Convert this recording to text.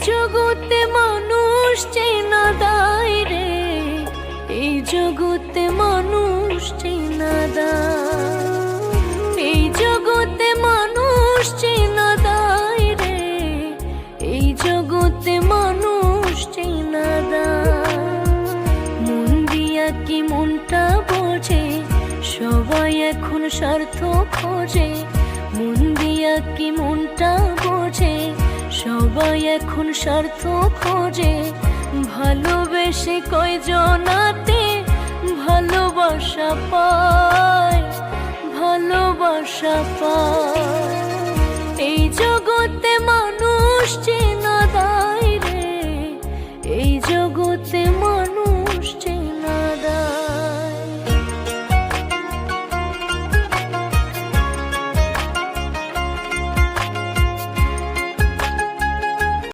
জগতে মানুষ চেনা দায় রে, এই জগতে মানুষ চেনা দায়, এই জগতে মানুষ চেনা দায় রে, এই জগতে মানুষ চেনা দায়। মন দিয়া কি মনটা বোঝে, সবাই এখন স্বার্থ খোঁজে। মন দিয়া কি মনটা বোঝে, সবাই এখন স্বার্থ খোঁজে। ভালোবেসে কয়জনাতে ভালোবাসা পায়, ভালোবাসা পায়। এই জগতে মানুষ চেনা